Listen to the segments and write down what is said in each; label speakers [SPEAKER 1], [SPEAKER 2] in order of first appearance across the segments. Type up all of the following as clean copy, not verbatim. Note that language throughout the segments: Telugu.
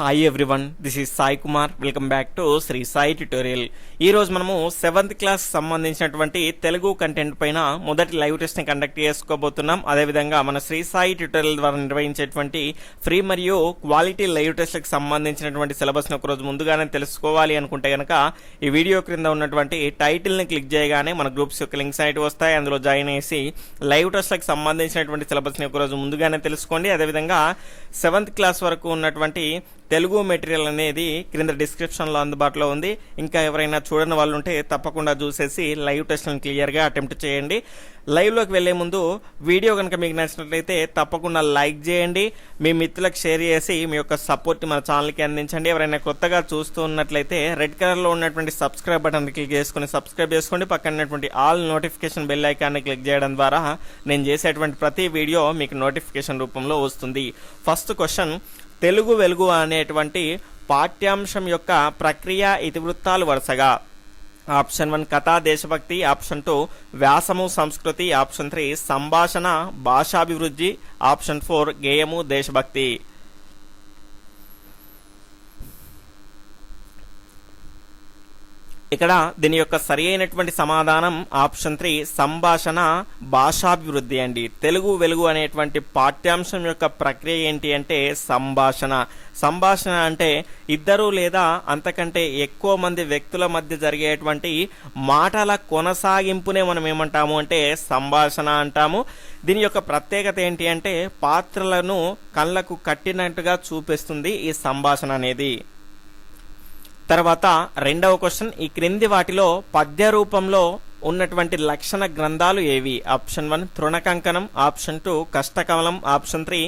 [SPEAKER 1] Hi everyone, this is Sai Kumar. Welcome back to Sri Sai tutorial. ఈ రోజు మనము 7th క్లాస్ సంబంధించినటువంటి తెలుగు కంటెంట్ పైన మొదటి లైవ్ టెస్ట్ ని కండక్ట్ చేసుకోబోతున్నాం. అదేవిధంగా మన శ్రీ సాయి ట్యుటోరియల్ ద్వారా నిర్వహించేటువంటి ఫ్రీ మరియు క్వాలిటీ లైవ్ టెస్ట్లకు సంబంధించినటువంటి సిలబస్ ని ఒకరోజు ముందుగానే తెలుసుకోవాలి అనుకుంటే కనుక ఈ వీడియో క్రింద ఉన్నటువంటి టైటిల్ ని క్లిక్ చేయగానే మన గ్రూప్స్ యొక్క లింక్స్ అనేవి వస్తాయి. అందులో జాయిన్ చేసి లైవ్ టెస్ట్లకు సంబంధించినటువంటి సిలబస్ ని ఒకరోజు ముందుగానే తెలుసుకోండి. అదేవిధంగా 7th క్లాస్ వరకు ఉన్నటువంటి తెలుగు మెటీరియల్ అనేది క్రింద డిస్క్రిప్షన్లో అందుబాటులో ఉంది. ఇంకా ఎవరైనా చూడని వాళ్ళు ఉంటే తప్పకుండా చూసేసి లైవ్ టెస్ట్లను క్లియర్గా అటెంప్ట్ చేయండి. లైవ్లోకి వెళ్లే ముందు వీడియో కనుక మీకు నచ్చినట్లయితే తప్పకుండా లైక్ చేయండి, మీ మిత్రులకు షేర్ చేసి మీ యొక్క సపోర్ట్ మన ఛానల్కి అందించండి. ఎవరైనా కొత్తగా చూస్తూ ఉన్నట్లయితే రెడ్ కలర్లో ఉన్నటువంటి సబ్స్క్రైబ్ బటన్ క్లిక్ చేసుకుని సబ్స్క్రైబ్ చేసుకోండి. పక్కన ఉన్నటువంటి ఆల్ నోటిఫికేషన్ బెల్ ఐకాన్ని క్లిక్ చేయడం ద్వారా నేను చేసేటువంటి ప్రతి వీడియో మీకు నోటిఫికేషన్ రూపంలో వస్తుంది. ఫస్ట్ క్వశ్చన్, తెలుగు వెలుగు అనేటువంటి పాఠ్యాంశం యొక్క ప్రక్రియ ఇతివృత్తాలు వరుసగా ఆప్షన్ 1 కథా దేశభక్తి, ఆప్షన్ 2 వ్యాసము సంస్కృతి, ఆప్షన్ 3 సంభాషణ భాషాభివృద్ధి, ఆప్షన్ 4 గేయము దేశభక్తి. ఇక్కడ దీని యొక్క సరి అయినటువంటి సమాధానం ఆప్షన్ 3 సంభాషణ భాషాభివృద్ధి అండి. తెలుగు వెలుగు అనేటువంటి పాఠ్యాంశం యొక్క ప్రక్రియ ఏంటి అంటే సంభాషణ. సంభాషణ అంటే ఇద్దరు లేదా అంతకంటే ఎక్కువ మంది వ్యక్తుల మధ్య జరిగేటువంటి మాటల కొనసాగింపునే మనం ఏమంటాము అంటే సంభాషణ అంటాము. దీని యొక్క ప్రత్యేకత ఏంటి అంటే పాత్రలను కళ్ళకు కట్టినట్టుగా చూపిస్తుంది ఈ సంభాషణ అనేది. తర్వాత రెండవ క్వశ్చన్, ఈ క్రింది వాటిలో పద్య రూపంలో ఉన్నటువంటి లక్షణ గ్రంథాలు ఏవి? Option 1 Trinakankanam, option 2 Kashtakamalam, option 3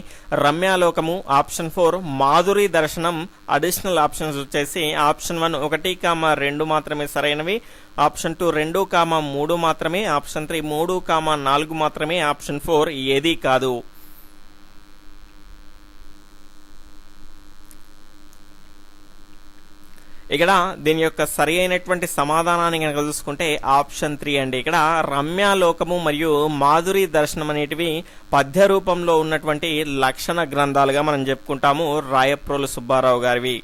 [SPEAKER 1] Ramyalokamu, option 4 Madhuri Darshanam. Additional options వచ్చేసి ఆప్షన్ 1 1, 2 మాత్రమే సరైనవి, ఆప్షన్ 2 2, 3 మాత్రమే, ఆప్షన్ 3 3, 4 మాత్రమే, ఆప్షన్ 4 ఏదీ కాదు. ఇక్కడ దీని యొక్క సరి అయినటువంటి సమాధానాన్ని కనుక చూసుకుంటే ఆప్షన్ 3 అండి. ఇక్కడ రమ్యాలోకము మరియు మాధురి దర్శనం అనేటివి పద్య రూపంలో ఉన్నటువంటి లక్షణ గ్రంథాలుగా మనం చెప్పుకుంటాము, రాయప్రోలు సుబ్బారావు గారివి.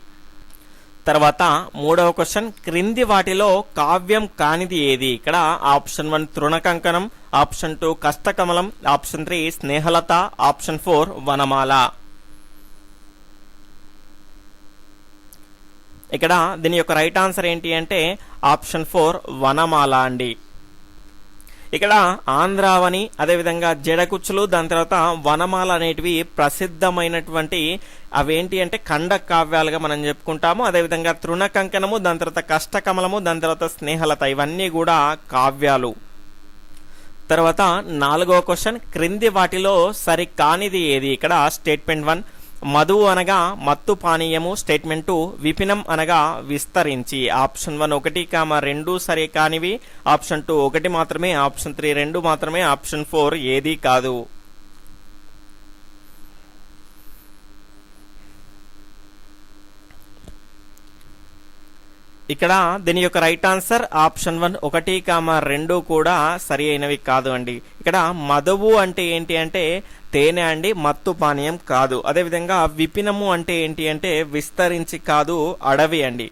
[SPEAKER 1] తర్వాత మూడవ క్వశ్చన్, క్రింది వాటిలో కావ్యం కానిది ఏది? ఇక్కడ option 1 Trinakankanam, option 2 Kashtakamalam, option 3 Snehalata, option 4 Vanamala. ఇక్కడ దీని యొక్క రైట్ ఆన్సర్ ఏంటి అంటే ఆప్షన్ 4 వనమాల అండి. ఇక్కడ ఆంధ్రావని, అదేవిధంగా జడకుచ్చులు, దాని తర్వాత వనమాల అనేటివి ప్రసిద్ధమైనటువంటి అవేంటి అంటే ఖండ కావ్యాలుగా మనం చెప్పుకుంటాము. అదేవిధంగా తృణకంకణము, దాని తర్వాత కష్టకమలము, దాని తర్వాత స్నేహలత, ఇవన్నీ కూడా కావ్యాలు. తర్వాత నాలుగవ క్వశ్చన్, క్రింది వాటిలో సరి కానిది ఏది? ఇక్కడ స్టేట్మెంట్ 1 మధువు అనగా మత్తు పానీయము, స్టేట్మెంట్ 2 విపినం అనగా విస్తరించి. ఆప్షన్ 1 1, 2 సరే కానివి, ఆప్షన్ 2 1 మాత్రమే, ఆప్షన్ 3 2 మాత్రమే, ఆప్షన్ 4 ఏదీ కాదు. ఇక్కడ దీని యొక్క రైట్ ఆన్సర్ ఆప్షన్ 1 1, 2 కూడా సరి అయినవి కాదు అండి. ఇక్కడ మధువు అంటే ఏంటి అంటే తేనె అండి, మత్తు పానీయం కాదు. అదేవిధంగా విపినము అంటే ఏంటి అంటే విస్తరించి కాదు, అడవి అండి.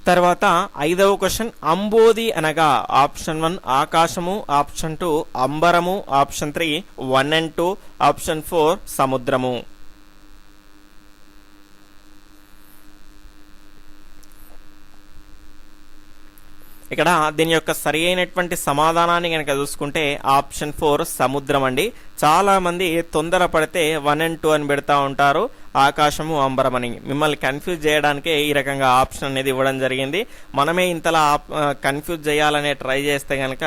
[SPEAKER 1] తర్వాత ఐదవ క్వశ్చన్, అంబోది అనగా ఆప్షన్ 1 ఆకాశము, ఆప్షన్ 2 అంబరము, ఆప్షన్ 3 1 and 2, ఆప్షన్ 4 సముద్రము. ఇక్కడ దీని యొక్క సరి అయినటువంటి సమాధానాన్ని కనుక చూసుకుంటే ఆప్షన్ 4 సముద్రం అండి. చాలా మంది తొందరపడితే 1 and 2 అని పెడతా ఉంటారు, ఆకాశము అంబరం అని. మిమ్మల్ని కన్ఫ్యూజ్ చేయడానికే ఈ రకంగా ఆప్షన్ అనేది ఇవ్వడం జరిగింది. మనమే ఇంతలా కన్ఫ్యూజ్ చేయాలనే ట్రై చేస్తే కనుక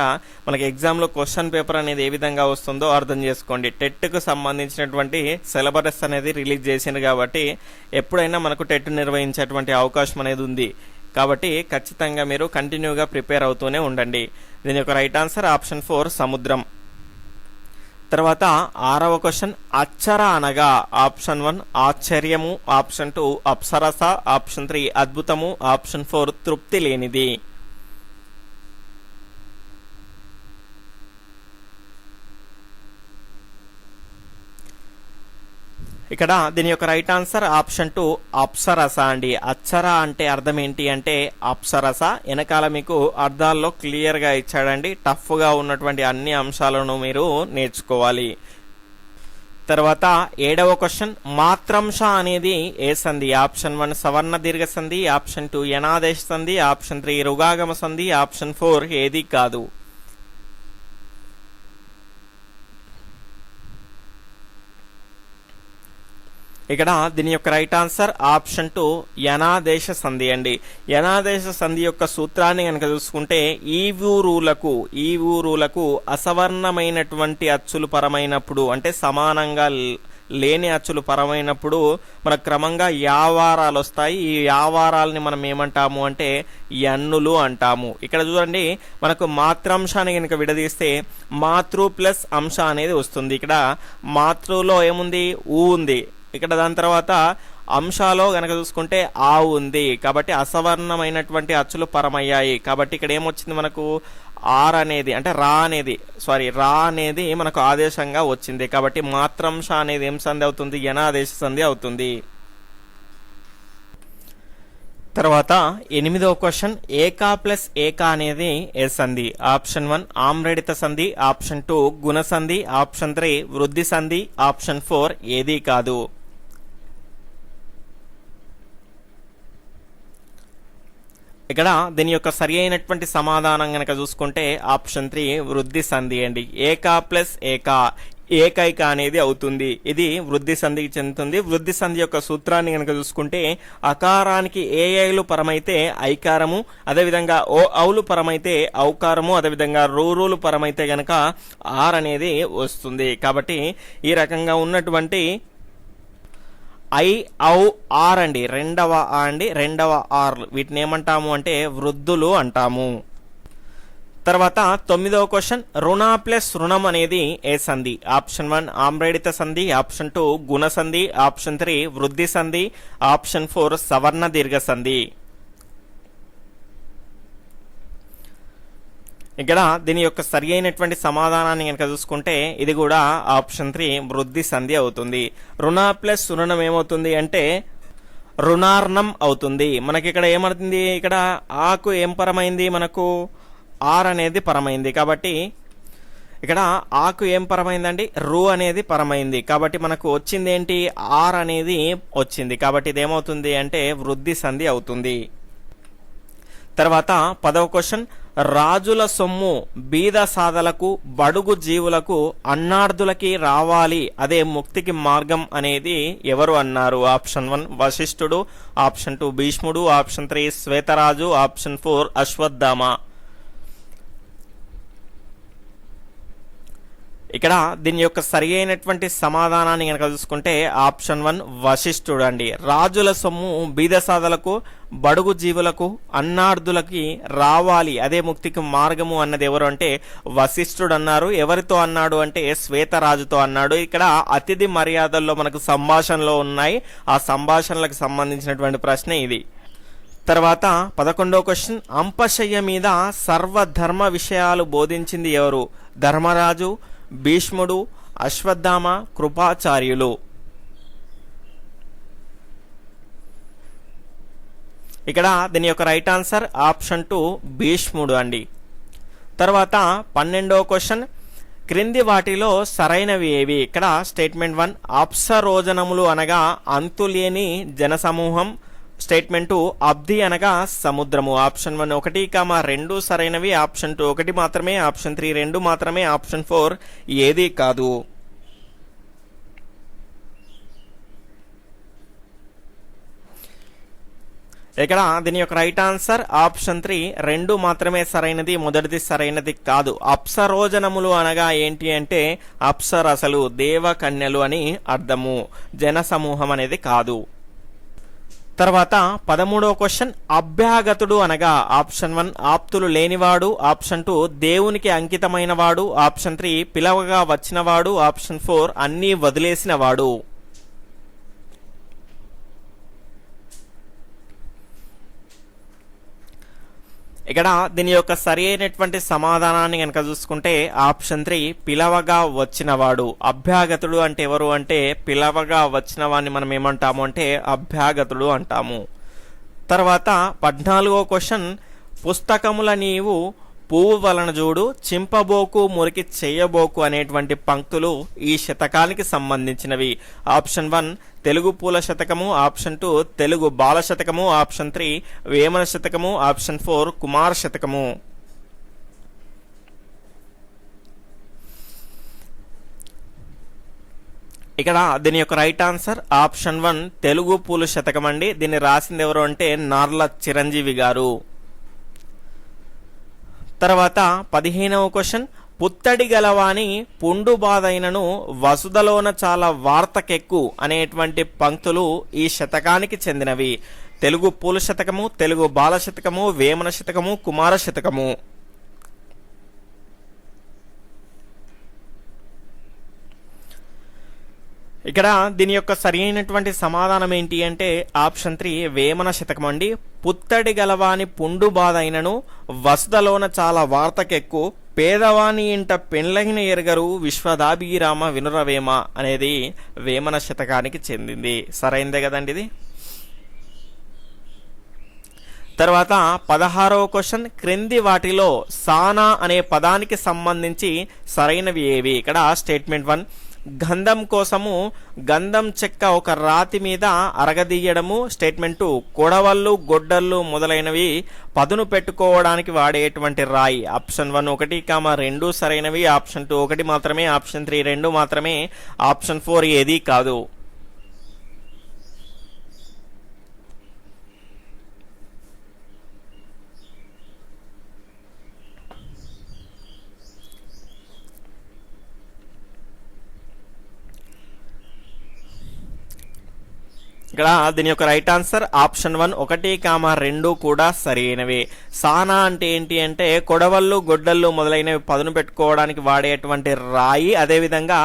[SPEAKER 1] మనకి ఎగ్జామ్లో క్వశ్చన్ పేపర్ అనేది ఏ విధంగా వస్తుందో అర్థం చేసుకోండి. టెట్కు సంబంధించినటువంటి సిలబస్ అనేది రిలీజ్ చేసింది కాబట్టి ఎప్పుడైనా మనకు టెట్ నిర్వహించేటువంటి అవకాశం అనేది ఉంది. కాబట్టి ఖచ్చితంగా మీరు కంటిన్యూగా ప్రిపేర్ అవుతూనే ఉండండి. దీని యొక్క రైట్ ఆన్సర్ ఆప్షన్ 4 సముద్రం. తర్వాత ఆరవ క్వశ్చన్, అచ్చర అనగా ఆప్షన్ 1 ఆశ్చర్యము, ఆప్షన్ 2 అప్సరస, ఆప్షన్ 3 అద్భుతము, ఆప్షన్ 4 తృప్తి లేనిది. ఇక్కడ దీని యొక్క రైట్ ఆన్సర్ ఆప్షన్ 2 అప్సరస అండి. అప్సర అంటే అర్థం ఏంటి అంటే అప్సరస. వెనకాల మీకు అర్థాల్లో క్లియర్ గా ఇచ్చాడండి. టఫ్ గా ఉన్నటువంటి అన్ని అంశాలను మీరు నేర్చుకోవాలి. తర్వాత 7వ క్వశ్చన్, మాత్రంశ అనేది ఏ సంధి? ఆప్షన్ 1 సవర్ణ దీర్ఘ సంధి, ఆప్షన్ 2 యనాదేశ సంధి, ఆప్షన్ 3 రుగాగమ సంధి, ఆప్షన్ 4 ఏది కాదు. ఇక్కడ దీని యొక్క రైట్ ఆన్సర్ ఆప్షన్ 2 యనాదేశ సంధి అండి. యనాదేశ సంధి యొక్క సూత్రాన్ని కనుక చూసుకుంటే ఈ ఊరులకు అసవర్ణమైనటువంటి అచ్చులు పరమైనప్పుడు అంటే సమానంగా లేని అచ్చులు పరమైనప్పుడు మనకు క్రమంగా యావారాలు వస్తాయి. ఈ యావారాలని మనం ఏమంటాము అంటే యన్నులు అంటాము. ఇక్కడ చూడండి మనకు మాత్రాంశాన్ని కనుక విడదీస్తే మాతృ ప్లస్ అంశ అనేది వస్తుంది. ఇక్కడ మాతృలో ఏముంది? ఊ ఉంది. ఇక్కడ దాని తర్వాత అంశాలో గనక చూసుకుంటే ఆ ఉంది. కాబట్టి అసవర్ణమైనటువంటి అచ్చులు పరమయ్యాయి. కాబట్టి ఇక్కడ ఏమొచ్చింది మనకు? ఆర్ అనేది అంటే రా అనేది మనకు ఆదేశంగా వచ్చింది. కాబట్టి మాత్రంశ అనేది ఏం సంధి అవుతుంది? యనాదేశ సంధి అవుతుంది. తర్వాత 8వ క్వశ్చన్, ఏకా ప్లస్ ఏకా అనేది ఏ సంధి? ఆప్షన్ 1 ఆమ్రేడిత సంధి, ఆప్షన్ 2 గుణ సంధి, ఆప్షన్ 3 వృద్ధి సంధి, ఆప్షన్ 4 ఏది కాదు. ఇక్కడ దీని యొక్క సరి అయినటువంటి సమాధానం గనక చూసుకుంటే ఆప్షన్ 3 వృద్ధి సంధి అండి. ఏకా ప్లస్ ఏకా ఏకైక అనేది అవుతుంది. ఇది వృద్ధి సంధికి చెందుతుంది. వృద్ధి సంధి యొక్క సూత్రాన్ని కనుక చూసుకుంటే అకారానికి ఏఐలు పరమైతే ఐకారము, అదేవిధంగా ఓ ఔలు పరమైతే ఔకారము, అదేవిధంగా రూలు పరమైతే గనక ఆర్ అనేది వస్తుంది. కాబట్టి ఈ రకంగా ఉన్నటువంటి ఐ ఔ ఆర్ అండి, రెండవ ఆర్ వీటిని ఏమంటాము అంటే వృద్ధులు అంటాము. తర్వాత 9వ క్వశ్చన్, రుణ ప్లస్ రుణం అనేది ఏ సంధి? ఆప్షన్ 1 ఆమ్రేడిత సంధి, ఆప్షన్ 2 గుణ సంధి, ఆప్షన్ 3 వృద్ధి సంధి, ఆప్షన్ 4 సవర్ణ దీర్ఘ సంధి. ఇక్కడ దీని యొక్క సరి అయినటువంటి సమాధానాన్ని కనుక చూసుకుంటే ఇది కూడా ఆప్షన్ 3 వృద్ధి సంధి అవుతుంది. రుణ ప్లస్ రుణం ఏమవుతుంది అంటే రుణార్ణం అవుతుంది. మనకి ఇక్కడ ఏమవుతుంది? ఇక్కడ ఆకు ఏం పరమైంది? మనకు ఆర్ అనేది పరమైంది. కాబట్టి ఇక్కడ ఆకు ఏం పరమైందండి? రు అనేది పరమైంది. కాబట్టి మనకు వచ్చింది ఏంటి? ఆర్ అనేది వచ్చింది. కాబట్టి ఇది ఏమవుతుంది అంటే వృద్ధి సంధి అవుతుంది. తర్వాత 10వ క్వశ్చన్, రాజుల సొమ్ము బీద సాధలకు బడుగు జీవులకు అన్నార్థులకి రావాలి, అదే ముక్తికి మార్గం అనేది ఎవరు అన్నారు? ఆప్షన్ 1 వశిష్ఠుడు, ఆప్షన్ 2 భీష్ముడు, ఆప్షన్ 3 శ్వేతరాజు, ఆప్షన్ 4 అశ్వత్థామ. ఇక్కడ దీని యొక్క సరి అయినటువంటి సమాధానాన్ని కనుక చూసుకుంటే ఆప్షన్ 1 వశిష్ఠుడు అండి. రాజుల సొమ్ము బీద సాధలకు బడుగు జీవులకు అన్నార్థులకి రావాలి, అదే ముక్తికి మార్గము అన్నది ఎవరు అంటే వశిష్ఠుడు అన్నారు. ఎవరితో అన్నాడు అంటే శ్వేతరాజుతో అన్నాడు. ఇక్కడ అతిథి మర్యాదల్లో మనకు సంభాషణలో ఉన్నాయి. ఆ సంభాషణలకు సంబంధించినటువంటి ప్రశ్న ఇది. తర్వాత 11వ క్వశ్చన్, అంపశయ్య మీద సర్వధర్మ విషయాలు బోధించింది ఎవరు? ధర్మరాజు, భీష్ముడు, అశ్వత్థామ, కృపాచార్యులు. ఇక్కడ దీని యొక్క రైట్ ఆన్సర్ ఆప్షన్ 2 భీష్ముడు అండి. తర్వాత 12వ క్వశ్చన్, క్రింది వాటిలో సరైనవి ఏవి? ఇక్కడ స్టేట్మెంట్ 1 అప్సరోజనములు అనగా అంతులేని జనసమూహం, స్టేట్మెంట్ 2 అబ్ది అనగా సముద్రము. ఆప్షన్ 1 1, 2 సరైనవి, ఆప్షన్ 2 1 మాత్రమే, ఆప్షన్ 3 2 మాత్రమే, ఆప్షన్ 4 ఏది కాదు. ఇక్కడ దీని యొక్క రైట్ ఆన్సర్ ఆప్షన్ 3 2 మాత్రమే సరైనది, మొదటిది సరైనది కాదు. అప్సరోజనములు అనగా ఏంటి అంటే అప్సరసలు, దేవకన్యలు అని అర్థము, జనసమూహం అనేది కాదు. తర్వాత 13వ క్వశ్చన్, అభ్యాగతుడు అనగా ఆప్షన్ 1 ఆప్తులు లేనివాడు, ఆప్షన్ 2 దేవునికి అంకితమైన వాడు, ఆప్షన్ 3 పిలవగా వచ్చినవాడు, ఆప్షన్ 4 అన్నీ వదిలేసిన వాడు. ఇక్కడ దీని యొక్క సరి అయినటువంటి సమాధానాన్ని కనుక చూసుకుంటే ఆప్షన్ 3 పిలవగా వచ్చినవాడు. అభ్యాగతుడు అంటే ఎవరు అంటే పిలవగా వచ్చిన వాడిని మనం ఏమంటాము అంటే అభ్యాగతుడు అంటాము. తర్వాత 14వ క్వశ్చన్, పుస్తకముల నీవు పువ్వు వలన చూడు చింపబోకు మురికి చెయ్యబోకు అనేటువంటి పంక్తులు ఈ శతకానికి సంబంధించినవి. ఆప్షన్ 1 తెలుగు పూల శతకము, ఆప్షన్ 2 తెలుగు బాల శతకము, ఆప్షన్ 3 వేమన శతకము, ఆప్షన్ 4 కుమార శతకము. ఇక్కడ దీని యొక్క రైట్ ఆన్సర్ ఆప్షన్ 1 తెలుగు పూల శతకం అండి. దీన్ని రాసింది ఎవరు అంటే నార్ల చిరంజీవి గారు. తర్వాత 15వ క్వశ్చన్, పుత్తడి గలవాని పుండు బాధైనను వసుదలోన చాలా వార్తకెక్కు అనేటువంటి పంక్తులు ఈ శతకానికి చెందినవి. తెలుగు పూల శతకము, తెలుగు బాల శతకము, వేమన శతకము, కుమార శతకము. ఇక్కడ దీని యొక్క సరి అయినటువంటి సమాధానం ఏంటి అంటే ఆప్షన్ 3 వేమన శతకం అండి. పుత్తడి గలవాని పుండు బాధ అయినను వసుదలోన చాలా వార్తకెక్కు పేదవాని ఇంట పెండ్లగిన ఎరగరు విశ్వదాభిరామ వినురవేమ అనేది వేమన శతకానికి చెందింది. సరైందే కదండి ఇది. తర్వాత 16వ క్వశ్చన్, క్రింది వాటిలో సానా అనే పదానికి సంబంధించి సరైనవి ఏవి? ఇక్కడ స్టేట్మెంట్ 1, గంధం కోసము గంధం చెక్క ఒక రాతి మీద అరగదీయడము. స్టేట్మెంట్ 2, కొడవళ్ళు గొడ్డళ్ళు మొదలైనవి పదును పెట్టుకోవడానికి వాడేటువంటి రాయి. ఆప్షన్ 1 1, 2 సరైనవి, ఆప్షన్ 2 1 మాత్రమే, ఆప్షన్ 3 2 మాత్రమే, ఆప్షన్ 4 ఏదీ కాదు. ఇక్కడ దీని యొక్క రైట్ ఆన్సర్ ఆప్షన్ 1 1, 2 కూడా సరైనవి. సానా అంటే ఏంటి అంటే కొడవళ్ళు గొడ్డళ్ళు మొదలైనవి పదును పెట్టుకోవడానికి వాడేటువంటి రాయి. అదేవిధంగా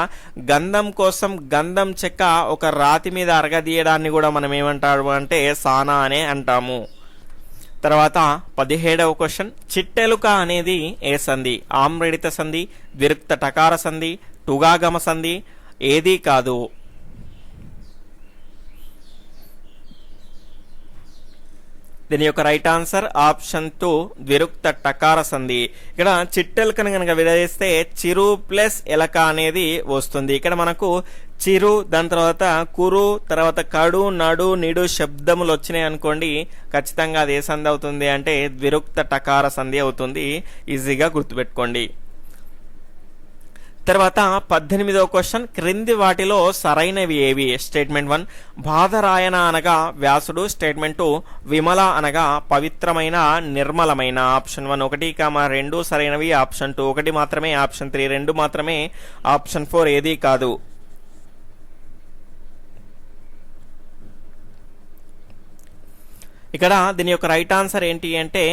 [SPEAKER 1] గంధం కోసం గంధం చెక్క ఒక రాతి మీద అరగదీయడాన్ని కూడా మనం ఏమంటాము అంటే సానా అనే అంటాము. తర్వాత 17వ క్వశ్చన్, చిట్టెలుక అనేది ఏ సంధి? ఆమ్రెడిత సంధి, ద్విరుక్త టకార సంధి, టుగాగమ సంధి, ఏదీ కాదు. దీని యొక్క రైట్ ఆన్సర్ ఆప్షన్ 2 ద్విరుక్త టకార సంధి. ఇక్కడ చిట్టెలకను కనుక విడదీస్తే చిరు ప్లస్ ఎలక అనేది వస్తుంది. ఇక్కడ మనకు చిరు, దాని తర్వాత కురు, తర్వాత కడు, నడు, నిడు శబ్దములు వచ్చినాయి అనుకోండి, ఖచ్చితంగా అది ఏ సంధి అవుతుంది అంటే ద్విరుక్త టకార సంధి అవుతుంది. ఈజీగా గుర్తుపెట్టుకోండి. తర్వాత 18వ క్వశ్చన్, క్రింది వాటిలో సరైనవి ఏవి? స్టేట్మెంట్ 1, బాధరాయణ అనగా వ్యాసుడు. స్టేట్మెంట్ 2, విమల అనగా పవిత్రమైన నిర్మలమైన. ఆప్షన్ 1 1, 2 సరైనవి, ఆప్షన్ 2 1 మాత్రమే, ఆప్షన్ 3 2 మాత్రమే, ఆప్షన్ 4 ఏదీ కాదు. ఇక్కడ దీని యొక్క రైట్ ఆన్సర్ ఏంటి అంటే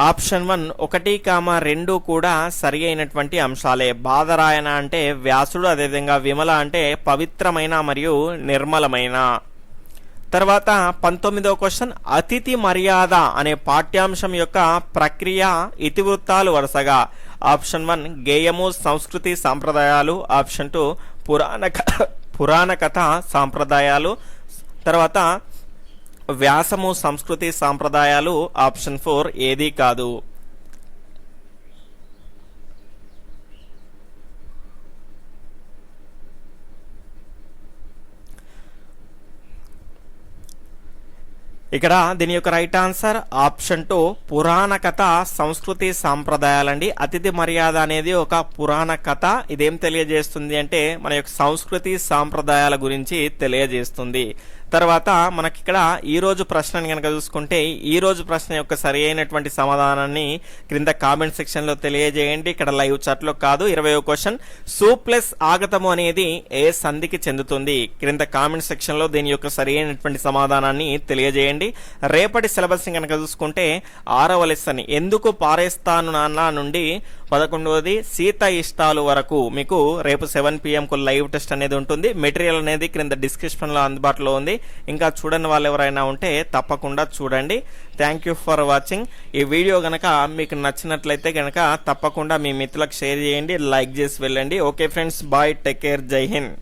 [SPEAKER 1] ఆప్షన్ 1 1, 2 కూడా సరి అయినటువంటి అంశాలే. బాధరాయణ అంటే వ్యాసుడు, అదేవిధంగా విమల అంటే పవిత్రమైన మరియు నిర్మలమైన. తర్వాత 19వ క్వశ్చన్, అతిథి మర్యాద అనే పాఠ్యాంశం యొక్క ప్రక్రియ ఇతివృత్తాలు వరుసగా. ఆప్షన్ 1 గేయము సంస్కృతి సాంప్రదాయాలు, ఆప్షన్ 2 పురాణ కథ సాంప్రదాయాలు, తర్వాత వ్యాసము సంస్కృతి సాంప్రదాయాలు, ఆప్షన్ 4 ఏదీ కాదు. ఇక్కడ దీని యొక్క రైట్ ఆన్సర్ ఆప్షన్ 2 పురాణ కథ సంస్కృతి సాంప్రదాయాలండి. అతిథి మర్యాద అనేది ఒక పురాణ కథ. ఇదేం తెలియజేస్తుంది అంటే మన యొక్క సంస్కృతి సాంప్రదాయాల గురించి తెలియజేస్తుంది. తర్వాత మనకి ఇక్కడ ఈ రోజు ప్రశ్నని కనుక చూసుకుంటే ఈ రోజు ప్రశ్న యొక్క సరి అయినటువంటి సమాధానాన్ని క్రింద కామెంట్ సెక్షన్ లో తెలియజేయండి. ఇక్కడ లైవ్ చాట్ లో కాదు. 20వ క్వశ్చన్, సు ప్లస్ ఆగతము అనేది ఏ సంధికి చెందుతుంది? క్రింద కామెంట్ సెక్షన్ లో దీని యొక్క సరి అయినటువంటి సమాధానాన్ని తెలియజేయండి. రేపటి సిలబస్ ని కనుక చూసుకుంటే 6వ లెసన్ ఎందుకు పారేస్తాను నాన్న నుండి 11వది సీత ఇష్టాలు వరకు మీకు రేపు 7 PM కు లైవ్ టెస్ట్ అనేది ఉంటుంది. మెటీరియల్ అనేది క్రింద డిస్క్రిప్షన్ లో అందుబాటులో ఉంది. ఇంకా చూడని వాళ్ళు ఎవరైనా ఉంటే తప్పకుండా చూడండి. Thank you for watching. ఈ వీడియో గనక మీకు నచ్చినట్లయితే గనక తప్పకుండా మీ మిత్రులకు షేర్ చేయండి, లైక్ చేసి వెళ్ళండి. Okay friends, bye, take care, Jai Hind.